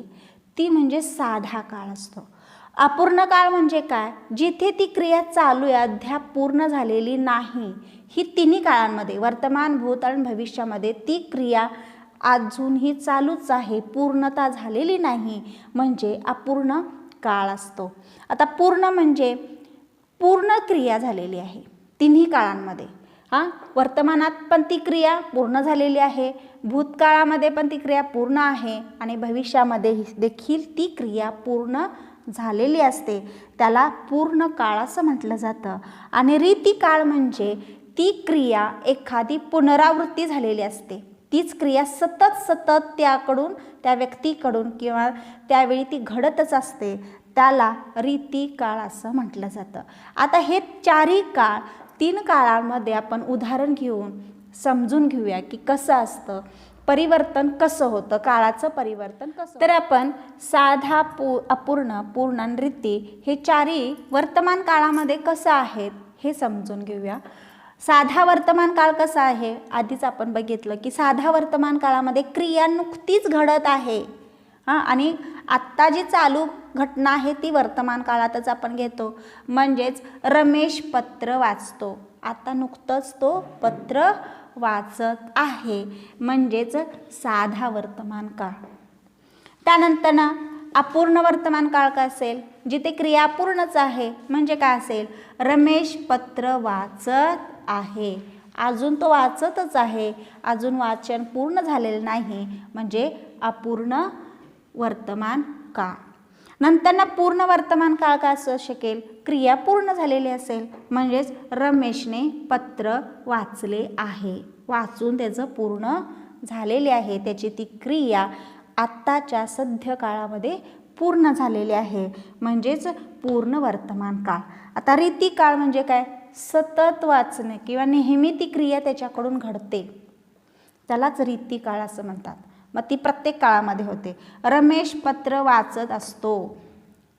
ती म्हणजे साधा काळ असतो. अपूर्ण काळ म्हणजे काय? जिथे ती क्रिया चालू आहे, अद्याप पूर्ण झालेली नाही. ही तिन्ही काळांमध्ये, वर्तमान, भूत आणि भविष्यामध्ये ती क्रिया अजूनही चालूच आहे, पूर्णता झालेली नाही, म्हणजे अपूर्ण काळ असतो. आता पूर्ण म्हणजे पूर्ण क्रिया झालेली आहे तिन्ही काळांमध्ये. वर्तमानात पण ती क्रिया पूर्ण झालेली आहे, भूतकाळामध्ये पण ती क्रिया पूर्ण आहे आणि भविष्यामध्ये देखील ती क्रिया पूर्ण झालेली असते, त्याला पूर्ण काळ असं म्हटलं जातं. आणि रीतिकाळ म्हणजे ती क्रिया एखादी पुनरावृत्ती झालेली असते, तीच क्रिया सतत त्याकडून, त्या व्यक्तीकडून किंवा त्यावेळी ती घडतच असते, त्याला रीतिकाळ असं म्हटलं जातं. आता हे 4ही काळ, 3 काळांमध्ये आपण उदाहरण घेऊन समजून घेऊया की कसं असतं, परिवर्तन कसं होतं, काळाचं परिवर्तन कसं. तर आपण साधा, अपूर्ण, पूर्ण आणि रीती हे 4ही वर्तमान काळामध्ये कसं आहेत हे समजून घेऊया. साधा वर्तमान काळ कसा आहे? आधीच आपण बघितलं की साधा वर्तमान काळामध्ये क्रिया नुकतीच घडत आहे, आणि आत्ता जी चालू घटना आहे ती वर्तमान काळातच आपण घेतो. म्हणजेच रमेश पत्र वाचतो, आता नुकतंच तो पत्र वाचत आहे, म्हणजेच साधा वर्तमान काळ. त्यानंतर अपूर्ण वर्तमान काळ काय असेल? जिथे क्रिया पूर्णच आहे, म्हणजे काय असेल? रमेश पत्र वाचत आहे, अजून तो वाचतच आहे, अजून वाचन पूर्ण झालेलं नाही, म्हणजे अपूर्ण वर्तमान काळ. नंतर पूर्ण वर्तमान काळ काय असू शकेल? क्रिया पूर्ण झालेली असेल, म्हणजेच रमेशने पत्र वाचले आहे, वाचून त्याचं पूर्ण झालेले आहे, त्याची ती क्रिया आत्ताच्या सध्य काळामध्ये पूर्ण झालेली आहे, म्हणजेच पूर्ण वर्तमान काळ. आता रीतिकाळ म्हणजे काय? सतत वाचणे किंवा नेहमी ती क्रिया त्याच्याकडून घडते, त्यालाच रीतिकाळ असं म्हणतात. मग ती प्रत्येक काळामध्ये होते. रमेश पत्र वाचत असतो,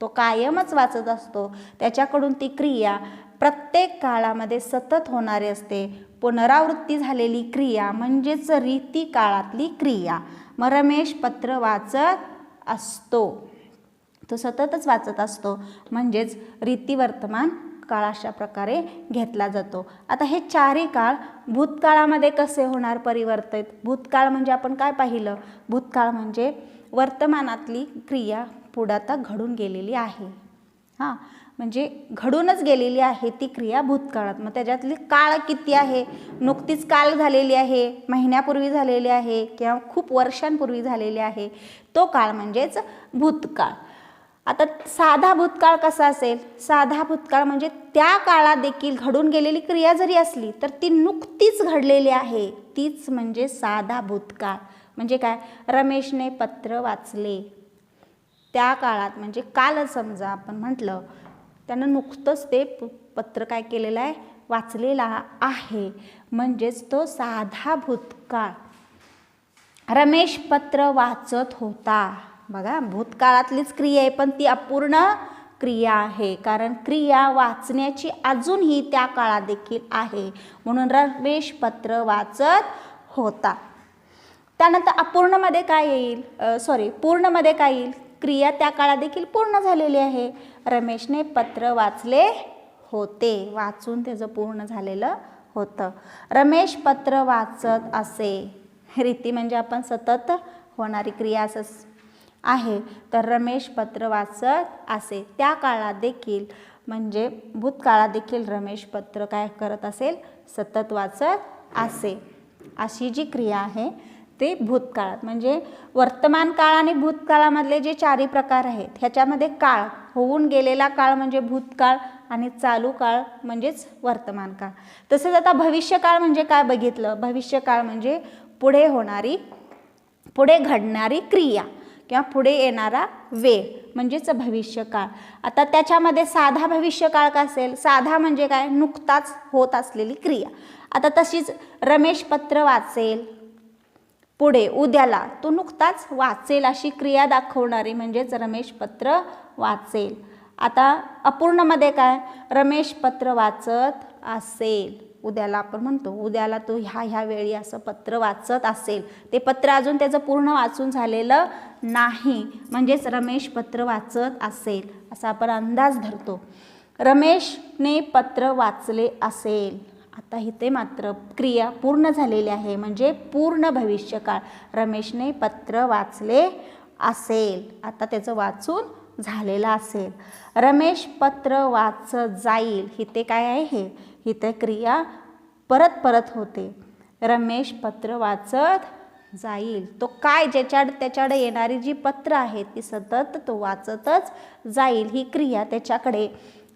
तो कायमच वाचत असतो, त्याच्याकडून ती क्रिया प्रत्येक काळामध्ये सतत होणारी असते, पुनरावृत्ती झालेली क्रिया म्हणजेच रीतिकाळातली क्रिया. मग रमेश पत्र वाचत असतो, तो सततच वाचत असतो, म्हणजेच रीतिवर्तमान काळ अशा प्रकारे घेतला जातो. आता हे 4ही काळ भूतकाळामध्ये कसे होणार परिवर्तित? भूतकाळ म्हणजे आपण काय पाहिलं? भूतकाळ म्हणजे वर्तमानातली क्रिया पुढे आता घडून गेलेली आहे, म्हणजे घडूनच गेलेली आहे ती क्रिया भूतकाळात. मग त्याच्यातली काळ किती आहे? नुकतीच काल झालेली आहे, महिन्यापूर्वी झालेली आहे किंवा खूप वर्षांपूर्वी झालेली आहे, तो काळ म्हणजेच भूतकाळ. आता साधा भूतकाळ कसा असेल? साधा भूतकाळ म्हणजे त्या काळात देखील घडून गेलेली क्रिया जरी असली तर ती नुकतीच घडलेली आहे, तीच म्हणजे साधा भूतकाळ. म्हणजे काय? रमेशने पत्र वाचले, त्या काळात म्हणजे काल समजा आपण म्हटलं, त्यानं नुकतंच ते पत्र काय केलेलं आहे? वाचलेला आहे, म्हणजेच तो साधा भूतकाळ. रमेश पत्र वाचत होता, बघा भूतकाळातलीच क्रिया आहे पण ती अपूर्ण क्रिया आहे, कारण क्रिया वाचण्याची अजूनही त्या काळात देखील आहे, म्हणून रमेश पत्र वाचत होता. त्यानंतर अपूर्णमध्ये काय येईल? पूर्णमध्ये काय येईल? क्रिया त्या काळात देखील पूर्ण झालेली आहे, रमेशने पत्र वाचले होते, वाचून त्याचं पूर्ण झालेलं होतं. रमेश पत्र वाचत असे, रीती म्हणजे आपण सतत होणारी क्रिया असं आहे, तर रमेश पत्र वाचत असे, त्या काळात देखील म्हणजे भूतकाळात देखील रमेश पत्र काय करत असेल? सतत वाचत असे. अशी जी क्रिया आहे ते भूतकाळात, म्हणजे वर्तमान काळ आणि भूतकाळामधले जे 4ही प्रकार आहेत ह्याच्यामध्ये काळ, होऊन गेलेला काळ म्हणजे भूतकाळ आणि चालू काळ म्हणजेच वर्तमान काळ. तसेच आता भविष्यकाळ म्हणजे काय बघितलं? भविष्यकाळ म्हणजे पुढे घडणारी क्रिया किंवा पुढे येणारा वेळ म्हणजेच भविष्यकाळ. आता त्याच्यामध्ये साधा भविष्यकाळ का असेल? साधा म्हणजे काय? नुकताच होत असलेली क्रिया. आता तशीच रमेश पत्र वाचेल, पुढे उद्याला तो नुकताच वाचेल अशी क्रिया दाखवणारी म्हणजेच रमेश पत्र वाचेल. आता अपूर्णमध्ये काय? रमेश पत्र वाचत असेल, उद्याला आपण म्हणतो उद्याला तो ह्या वेळी असं पत्र वाचत असेल. ते पत्र अजून त्याचं पूर्ण वाचून झालेलं नाही म्हणजेच रमेश पत्र वाचत असेल असा आपण अंदाज धरतो. रमेशने पत्र वाचले असेल. आता इथे मात्र क्रिया पूर्ण झालेली आहे म्हणजे पूर्ण भविष्यकाळ. रमेशने पत्र वाचले असेल, आता त्याचं वाचून झालेलं असेल. रमेश पत्र वाचत जाईल, इथे काय आहे? हे इथे क्रिया परत परत होते. रमेश पत्र वाचत जाईल, तो काय त्याच्याकडे येणारी जी पत्र आहेत ती सतत तो वाचतच जाईल, ही क्रिया त्याच्याकडे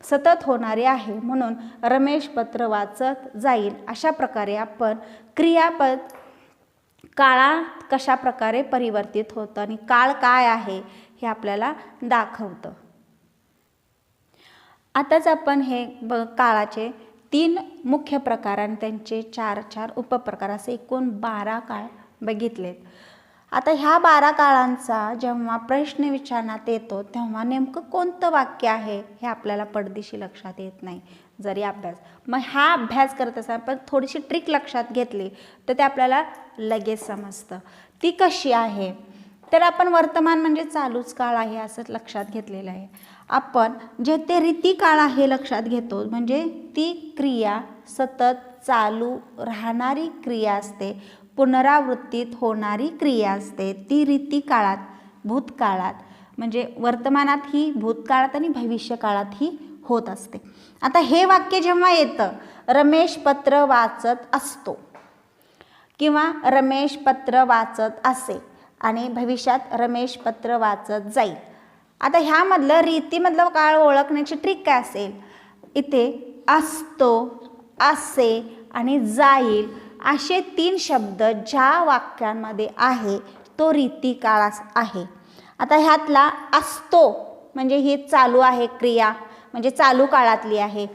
सतत होणारी आहे म्हणून रमेश पत्र वाचत जाईल. अशा प्रकारे आपण क्रियापद काळात कशा प्रकारे परिवर्तित होतं आणि काळ काय आहे हे आपल्याला दाखवतं. आताच आपण हे काळाचे 3 मुख्य प्रकार आणि त्यांचे 4 उपप्रकार असे एकूण 12 काळ बघितलेत. आता ह्या 12 काळांचा जेव्हा प्रश्न विचारण्यात येतो तेव्हा नेमकं कोणतं वाक्य आहे हे आपल्याला पडदिशी लक्षात येत नाही जरी अभ्यास. मग हा अभ्यास करत असताना पण थोडीशी ट्रिक लक्षात घेतली तर ते आपल्याला लगेच समजतं. ती कशी आहे? तर आपण वर्तमान म्हणजे चालूच काळ आहे असं लक्षात घेतलेलं आहे. आपण जे ते रीती काळ आहे लक्षात घेतो म्हणजे ती क्रिया सतत चालू राहणारी क्रिया असते, पुनरावृत्तीत होणारी क्रिया असते. ती रीती काळात भूतकाळात म्हणजे वर्तमानात ही, भूतकाळात आणि भविष्यकाळात ही होत असते. आता हे वाक्य जेव्हा येतं रमेश पत्र वाचत असतो किंवा रमेश पत्र वाचत असे आणि भविष्यात रमेश पत्र वाचत जाईल. आता ह्यामधलं रीतीमधलं काळ ओळखण्याची ट्रिक काय असेल? इथे असतो, असे आणि जाईल असे 3 शब्द ज्या वाक्यांमध्ये आहे तो रीती काळ आहे. आता ह्यातला असतो म्हणजे ही चालू आहे क्रिया म्हणजे चालू काळातली आहे,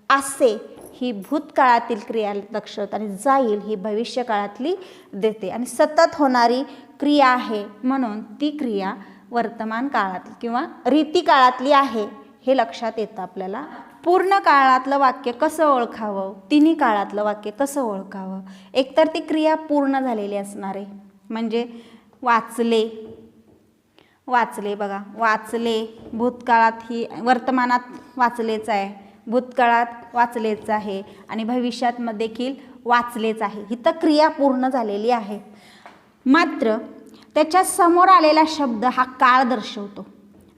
असे ही भूतकाळातील क्रिया दर्शवते आणि जाईल ही भविष्य काळातली देते आणि सतत होणारी क्रिया आहे म्हणून ती क्रिया वर्तमान काळातली किंवा रीती काळातली आहे हे लक्षात येतं आपल्याला. पूर्ण काळातलं वाक्य कसं ओळखावं, तिन्ही काळातलं वाक्य कसं ओळखावं? एकतर ती क्रिया पूर्ण झालेली असणार आहे म्हणजे वाचले, वाचले बघा, वाचले भूतकाळात ही वर्तमानात वाचलेच आहे, भूतकाळात वाचलेच आहे आणि भविष्यात देखील वाचलेच आहे. ही तर क्रिया पूर्ण झालेली आहे. मात्र त्याच्या समोर आलेला शब्द हा काळ दर्शवतो.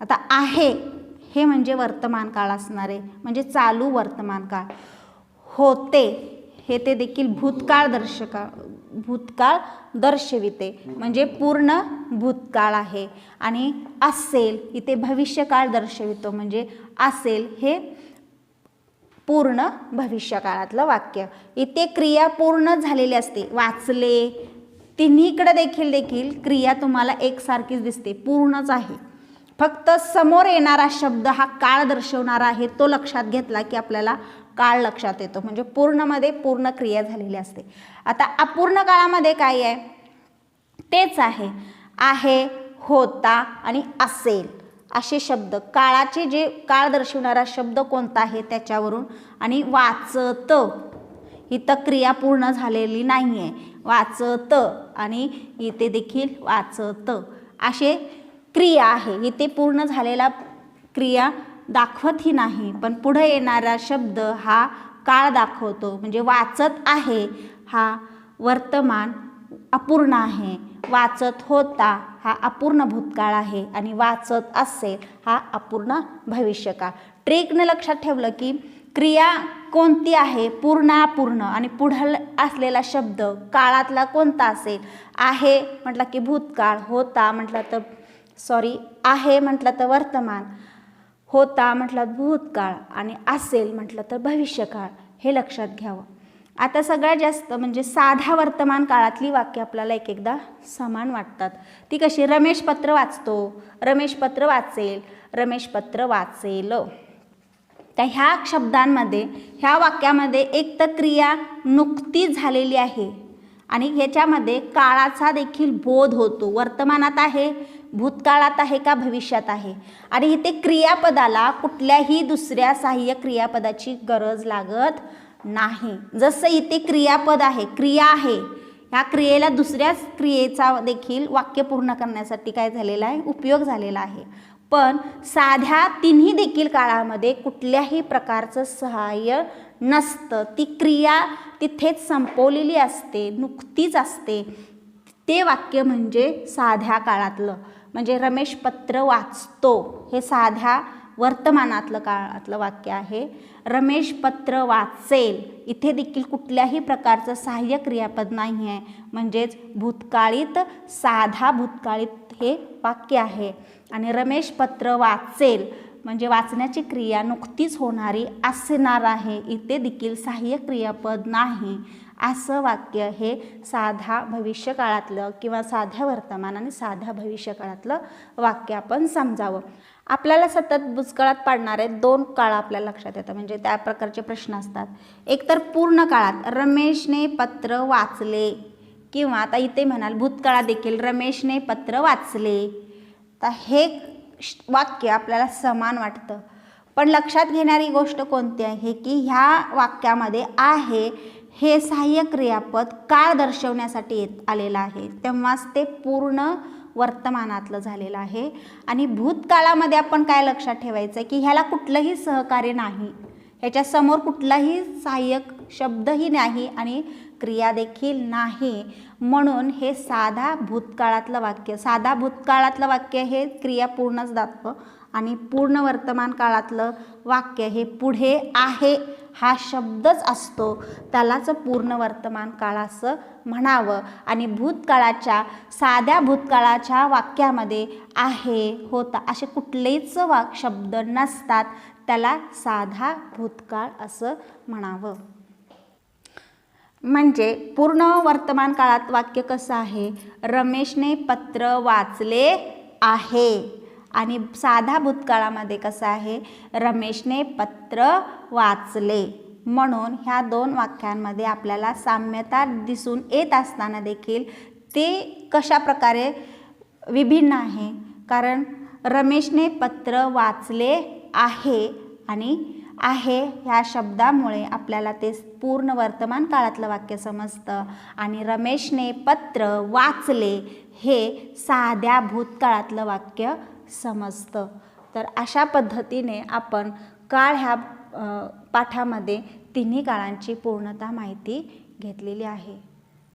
आता आहे हे म्हणजे वर्तमान काळ असणार आहे म्हणजे चालू वर्तमान काळ. होते हे ते देखील भूतकाळ दर्शविते म्हणजे पूर्ण भूतकाळ आहे आणि असेल इथे भविष्यकाळ दर्शवितो म्हणजे असेल हे पूर्ण भविष्यकाळातलं वाक्य. इथे क्रिया पूर्ण झालेली असते. वाचले तिन्हीकडे देखील क्रिया तुम्हाला एकसारखीच दिसते, पूर्णच आहे. फक्त समोर येणारा शब्द हा काळ दर्शवणारा आहे तो लक्षात घेतला की आपल्याला काळ लक्षात येतो म्हणजे पूर्णमध्ये पूर्ण क्रिया झालेली असते. आता अपूर्ण काळामध्ये काय आहे? तेच आहे, होता आणि असेल असे शब्द. काळाचे जे काळ दर्शवणारा शब्द कोणता आहे त्याच्यावरून आणि वाचत इथं क्रिया पूर्ण झालेली नाही आहे, वाचत आणि इथे देखील वाचत असे क्रिया आहे. इथे पूर्ण झालेला क्रिया दाखवतही नाही पण पुढे येणारा शब्द हा काळ दाखवतो म्हणजे वाचत आहे हा वर्तमान अपूर्ण आहे, वाचत होता हा अपूर्ण भूतकाळ आहे आणि वाचत असेल हा अपूर्ण भविष्यकाळ. ट्रिकने लक्षात ठेवलं की क्रिया कोणती आहे, पूर्ण अपूर्ण आणि पुढे असलेला शब्द काळातला कोणता असेल. आहे म्हटलं की भूतकाळ, होता म्हटलं तर आहे म्हटलं तर वर्तमान, होता म्हटलं भूतकाळ आणि असेल म्हटलं तर भविष्यकाळ हे लक्षात घ्यावं. आता सगळ्यात जास्त म्हणजे साध्या वर्तमान काळातली वाक्य आपल्याला एक एकदा समान वाटतात. ती कशी? रमेश पत्र वाचतो, रमेश पत्र वाचेल, रमेश पत्र वाचेल. तर ह्या शब्दांमध्ये, ह्या वाक्यामध्ये एक तर क्रिया नुकतीच झालेली आहे आणि ह्याच्यामध्ये काळाचा देखील बोध होतो. वर्तमानात आहे, भूतकाळात आहे का भविष्यात आहे. आणि इथे क्रियापदाला कुठल्याही दुसऱ्या सहाय्यक क्रियापदाची गरज लागत नाही. जसं इथे क्रियापद आहे, क्रिया आहे, ह्या क्रियेला दुसऱ्याच क्रियेचा देखील वाक्य पूर्ण करण्यासाठी काय झालेला आहे? उपयोग झालेला आहे. पण साध्या तिन्ही देखील काळामध्ये कुठल्याही प्रकारचं सहाय्य नसतं. ती क्रिया तिथेच संपवलेली असते, नुकतीच असते. ते वाक्य म्हणजे साध्या काळातलं. म्हणजे रमेश पत्र वाचतो हे साध्या वर्तमानातलं काळातलं वाक्य आहे. रमेश पत्र वाचेल, इथे देखील कुठल्याही प्रकारचं सहाय्य क्रियापद नाही आहे, म्हणजेच भूतकाळीत, साधा भूतकाळीत हे वाक्य आहे. आणि रमेश पत्र वाचेल म्हणजे वाचण्याची क्रिया नुकतीच होणारी असणार आहे, इथे देखील सहाय्य क्रियापद नाही. असं वाक्य हे साधा भविष्यकाळातलं किंवा साध्या वर्तमान आणि साध्या भविष्यकाळातलं वाक्य आपण समजावं. आपल्याला सतत भूतकाळात पाडणारे दोन काळ आपल्याला लक्षात येतात, म्हणजे त्या प्रकारचे प्रश्न असतात. एक तर पूर्ण काळात रमेशने पत्र वाचले, किंवा आता इथे म्हणाल भूतकाळात देखील रमेशने पत्र वाचले. तर हे वाक्य आपल्याला समान वाटतं. पण लक्षात घेणारी गोष्ट कोणती आहे की ह्या वाक्यामध्ये आहे हे सहाय्यक क्रियापद काळ दर्शवण्यासाठी आलेलं आहे, तेव्हाच ते पूर्ण वर्तमानातलं झालेलं आहे. आणि भूतकाळामध्ये आपण काय लक्षात ठेवायचं की ह्याला कुठलंही सहकार्य नाही, ह्याच्यासमोर कुठलाही सहाय्यक शब्दही नाही आणि क्रिया देखील नाही, म्हणून हे साधा भूतकाळातलं वाक्य. साधा भूतकाळातलं वाक्य हे क्रिया पूर्णच दाखवतं आणि पूर्ण वर्तमान काळातलं वाक्य हे पुढे आहे हा शब्दच असतो, त्यालाच पूर्ण वर्तमान काळ असं म्हणावं. आणि भूतकाळाच्या, साध्या भूतकाळाच्या वाक्यामध्ये आहे, होता असे कुठलेच शब्द नसतात, त्याला साधा भूतकाळ असं म्हणावं. म्हणजे पूर्ण वर्तमान काळात वाक्य कसं आहे? रमेशने पत्र वाचले आहे. आणि साधा भूतकाळामध्ये कसं आहे? रमेशने पत्र वाचले. म्हणून ह्या दोन वाक्यांमध्ये आपल्याला साम्यता दिसून येत असताना देखील ते कशा प्रकारे विभिन्न आहे? कारण रमेशने पत्र वाचले आहे आणि आहे ह्या शब्दामुळे आपल्याला ते पूर्ण वर्तमान काळातलं वाक्य समजतं आणि रमेशने पत्र वाचले हे साध्या भूतकाळातलं वाक्य समजतं. तर अशा पद्धतीने आपण काळ ह्या पाठामध्ये तिन्ही काळांची पूर्णतः माहिती घेतलेली आहे.